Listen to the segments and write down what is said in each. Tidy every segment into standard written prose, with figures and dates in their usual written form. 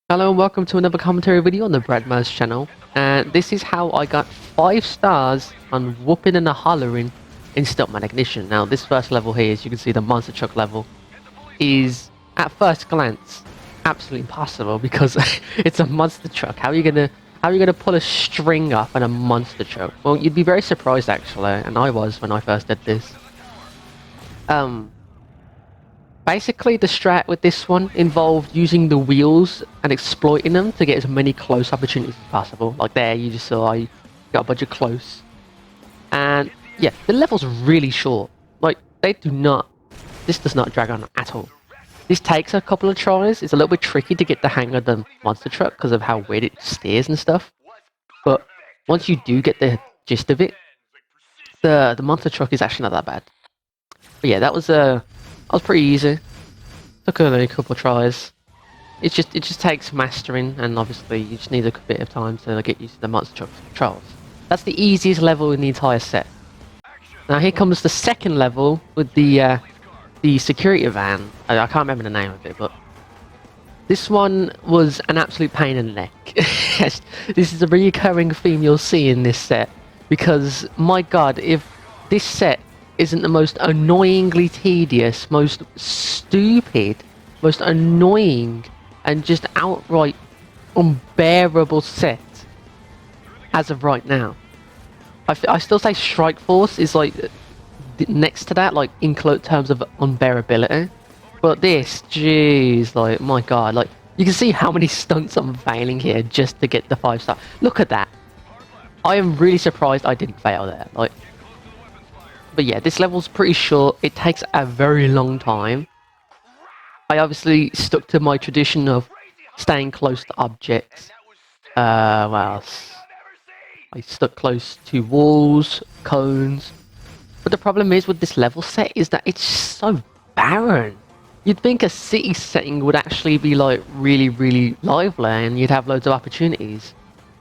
Hello and welcome to another commentary video on the Bradmaz channel, and this is how I got 5 stars on Whoopin and Hollerin in Stuntman Ignition. Now this first level here, as you can see, the monster truck level, is at first glance absolutely impossible because it's a monster truck. How are you gonna pull a string up in a monster truck? Well, you'd be very surprised actually, and I was when I first did this. Basically, the strat with this one involved using the wheels and exploiting them to get as many close opportunities as possible. Like there, you just saw I got a bunch of close. And yeah, the level's really short. Like, this does not drag on at all. This takes a couple of tries. It's a little bit tricky to get the hang of the monster truck because of how weird it steers and stuff. But once you do get the gist of it, the monster truck is actually not that bad. But yeah, that was pretty easy. Took only a couple of tries. It just takes mastering, and obviously you just need a bit of time to get used to the monster truck controls. That's the easiest level in the entire set. Now here comes the second level with the security van. I can't remember the name of it, but this one was an absolute pain in the neck. This is a recurring theme you'll see in this set, because my god, if this set isn't the most annoyingly tedious, most stupid, most annoying, and just outright unbearable set as of right now. I still say Strike Force is like next to that, like in terms of unbearability. But this, jeez, like my god, like you can see how many stunts I'm failing here just to get the 5-star. Look at that. I am really surprised I didn't fail there. Like. But yeah, this level's pretty short. It takes a very long time. I obviously stuck to my tradition of staying close to objects. What else? I stuck close to walls, cones. But the problem is with this level set is that it's so barren. You'd think a city setting would actually be like really, really lively and you'd have loads of opportunities.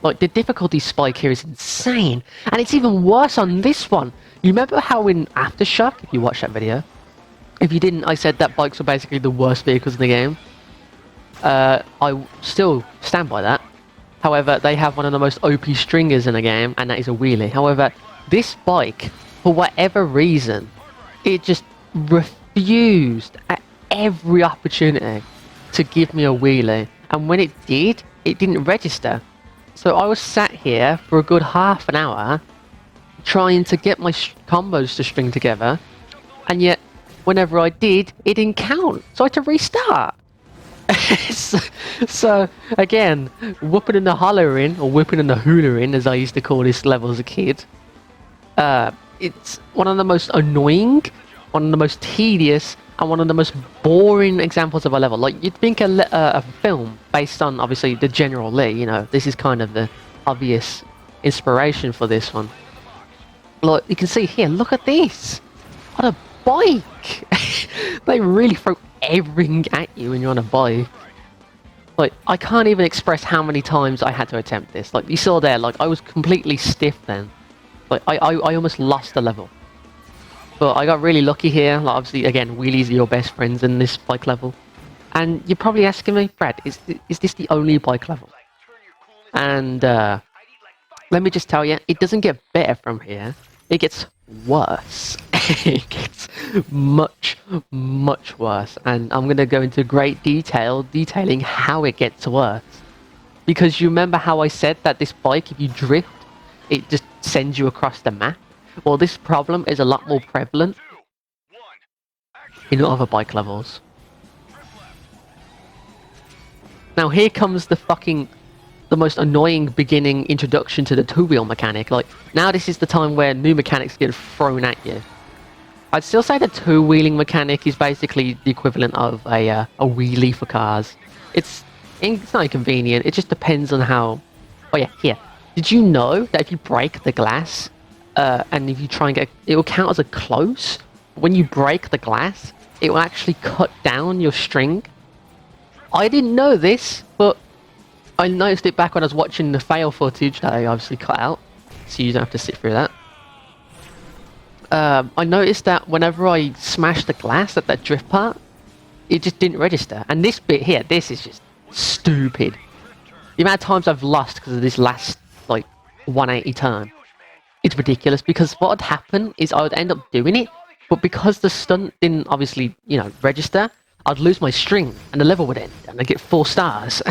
Like, the difficulty spike here is insane, and it's even worse on this one. You remember how in Aftershock, if you watched that video, if you didn't, I said that bikes were basically the worst vehicles in the game. I still stand by that. However, they have one of the most OP stringers in the game, and that is a wheelie. However, this bike, for whatever reason, it just refused at every opportunity to give me a wheelie, and when it did, it didn't register. So I was sat here for a good half an hour trying to get my combos to string together, and yet whenever I did, it didn't count, so I had to restart. so again, Whoopin and the Hollerin, or Whoopin and the Hollerin as I used to call this level as a kid, it's one of the most annoying, one of the most tedious, and one of the most boring examples of a level. Like, you'd think a film based on, obviously, the General Lee, you know, this is kind of the obvious inspiration for this one. Like, you can see here, look at this! What a bike! They really throw everything at you when you're on a bike. Like, I can't even express how many times I had to attempt this. Like, you saw there, like, I was completely stiff then. Like, I almost lost the level. But I got really lucky here. Like, obviously, again, wheelies are your best friends in this bike level. And you're probably asking me, Brad, is this the only bike level? And let me just tell you, it doesn't get better from here. It gets worse. It gets much, much worse. And I'm going to go into great detail, detailing how it gets worse. Because you remember how I said that this bike, if you drift, it just sends you across the map? Well, this problem is a lot more prevalent in other bike levels. Now here comes the most annoying beginning introduction to the two-wheel mechanic. Like, now this is the time where new mechanics get thrown at you. I'd still say the two-wheeling mechanic is basically the equivalent of a wheelie for cars. It's not inconvenient, it just depends on how... Oh yeah, here. Did you know that if you break the glass, and if you try and it will count as a close? When you break the glass, it will actually cut down your string. I didn't know this, but I noticed it back when I was watching the fail footage that I obviously cut out, so you don't have to sit through that. I noticed that whenever I smashed the glass at that drift part, it just didn't register. And this bit here, this is just stupid. The amount of times I've lost because of this last, like, 180 turn. It's ridiculous, because what would happen is I would end up doing it, but because the stunt didn't obviously, you know, register, I'd lose my string and the level would end and I'd get 4 stars.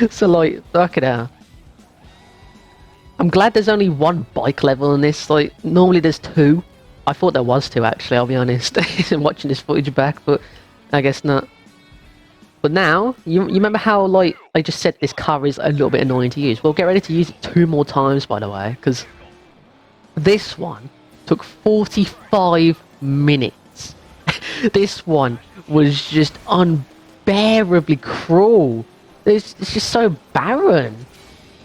So, like, fuck it out. I'm glad there's only 1 bike level in this. Like, normally there's 2. I thought there was 2, actually, I'll be honest. Watching this footage back, but I guess not. But now, you remember how, like, I just said this car is a little bit annoying to use? Well, get ready to use it 2 more times, by the way, because this one took 45 minutes. This one was just unbearably cruel. It's just so barren.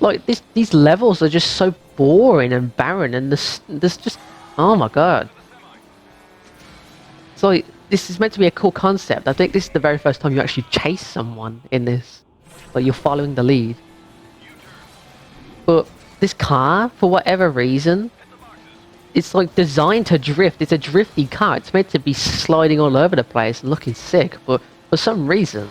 Like, these levels are just so boring and barren, and there's just... Oh my god. It's like, this is meant to be a cool concept. I think this is the very first time you actually chase someone in this. Like, you're following the lead. But this car, for whatever reason, it's like designed to drift. It's a drifty car. It's meant to be sliding all over the place and looking sick. But for some reason,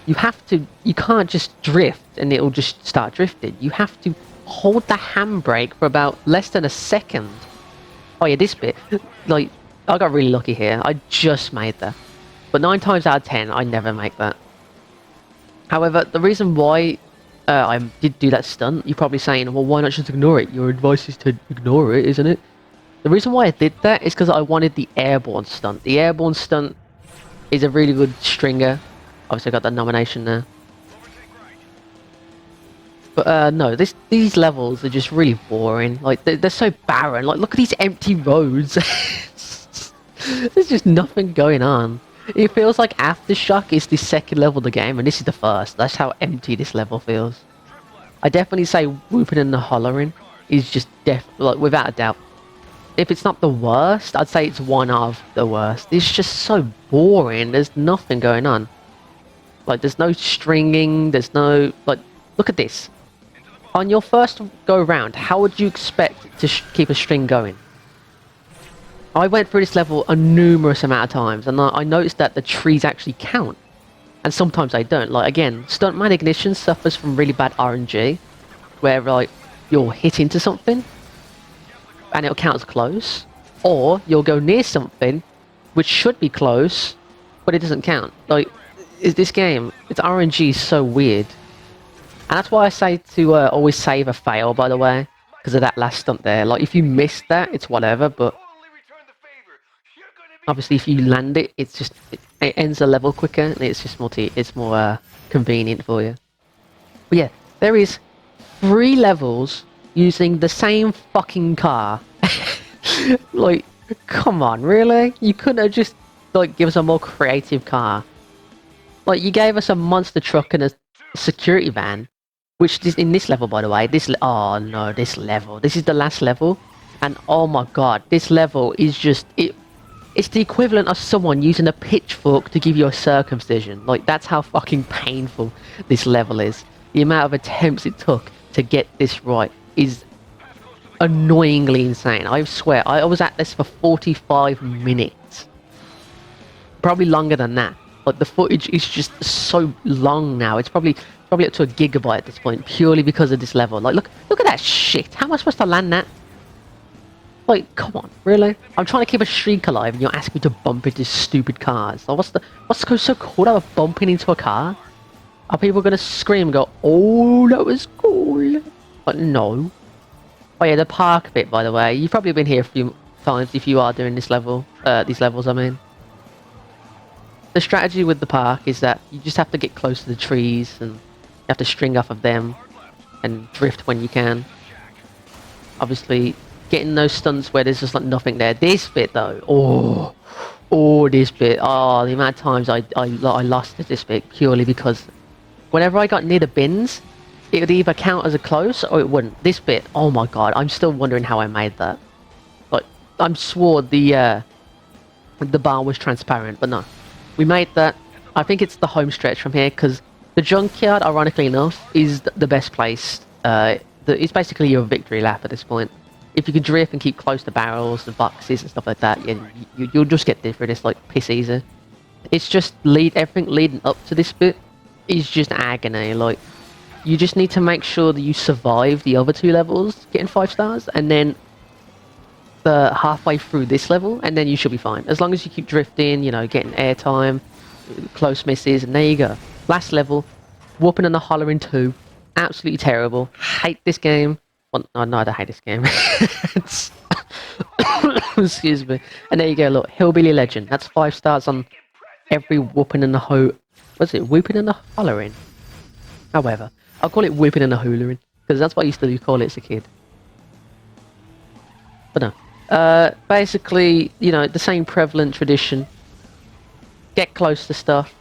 you can't just drift and it'll just start drifting. You have to hold the handbrake for about less than a second. Oh yeah, this bit. Like, I got really lucky here. I just made that. But 9 times out of 10, I never make that. However, the reason why I did do that stunt, you're probably saying, well, why not just ignore it? Your advice is to ignore it, isn't it? The reason why I did that is because I wanted the airborne stunt. The airborne stunt is a really good stringer. Obviously, I got that nomination there. But no, these levels are just really boring. Like, they're so barren. Like, look at these empty roads. There's just nothing going on. It feels like Aftershock is the second level of the game, and this is the first. That's how empty this level feels. I definitely say Whoopin Hollerin is just like, without a doubt. If it's not the worst, I'd say it's one of the worst. It's just so boring. There's nothing going on. Like, there's no stringing. There's no... Like, look at this. On your first go round, how would you expect to keep a string going? I went through this level a numerous amount of times, and I noticed that the trees actually count. And sometimes they don't. Like, again, Stuntman Ignition suffers from really bad RNG, where, like, you'll hit into something, and it'll count as close. Or, you'll go near something, which should be close, but it doesn't count. Like, this game, its RNG is so weird. And that's why I say to always save a fail, by the way, because of that last stunt there. Like, if you miss that, it's whatever, but obviously if you land it, it's just, it ends the level quicker, and it's just more convenient for you. But yeah, there is 3 levels using the same fucking car. Like, come on, really? You couldn't have just, like, give us a more creative car. Like, you gave us a monster truck and a security van, which is in this level, by the way. Oh no, this level. This is the last level, and oh my god, this level is just it's the equivalent of someone using a pitchfork to give you a circumcision. Like, that's how fucking painful this level is. The amount of attempts it took to get this right is annoyingly insane. I swear, I was at this for 45 minutes. Probably longer than that. Like, the footage is just so long now. It's probably up to a gigabyte at this point, purely because of this level. Like, look at that shit. How am I supposed to land that? Like, come on, really? I'm trying to keep a streak alive, and you're asking me to bump into stupid cars. Like, what's so cool about bumping into a car? Are people gonna scream and go, "Oh, that was cool"? But no. Oh yeah, the park bit, by the way. You've probably been here a few times if you are doing this level. These levels, I mean. The strategy with the park is that you just have to get close to the trees, and you have to string off of them and drift when you can. Obviously, getting those stunts where there's just like nothing there. This bit though, this bit. Oh, the amount of times I lost at this bit purely because whenever I got near the bins, it would either count as a close or it wouldn't. This bit, oh my god, I'm still wondering how I made that. Like, I'm swore the bar was transparent, but no. We made that. I think it's the home stretch from here, because the junkyard, ironically enough, is the best place. It's basically your victory lap at this point. If you can drift and keep close to barrels and boxes and stuff like that, you'll just get through this like piss easy. It's just everything leading up to this bit is just agony. Like, you just need to make sure that you survive the other 2 levels, getting 5 stars, and then the halfway through this level, and then you should be fine. As long as you keep drifting, you know, getting airtime, close misses, and there you go. Last level, Whoopin and the Hollerin 2. Absolutely terrible. Hate this game. Well, no, I don't hate this game. Excuse me. And there you go, look, Hillbilly Legend. That's 5 stars on every Whoopin and the what's it? Whoopin and the Hollerin? However, I'll call it Whoopin and the Hoolering, because that's what I used to call it as a kid. But no. Basically, you know, the same prevalent tradition. Get close to stuff.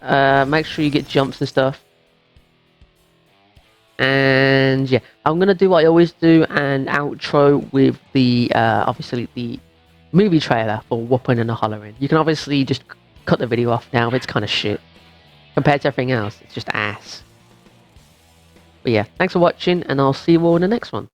Make sure you get jumps and stuff. And yeah, I'm gonna do what I always do and outro with the obviously the movie trailer for Whoopin and the Hollerin. You can obviously just cut the video off now, it's kind of shit. Compared to everything else, it's just ass. But yeah, thanks for watching, and I'll see you all in the next one.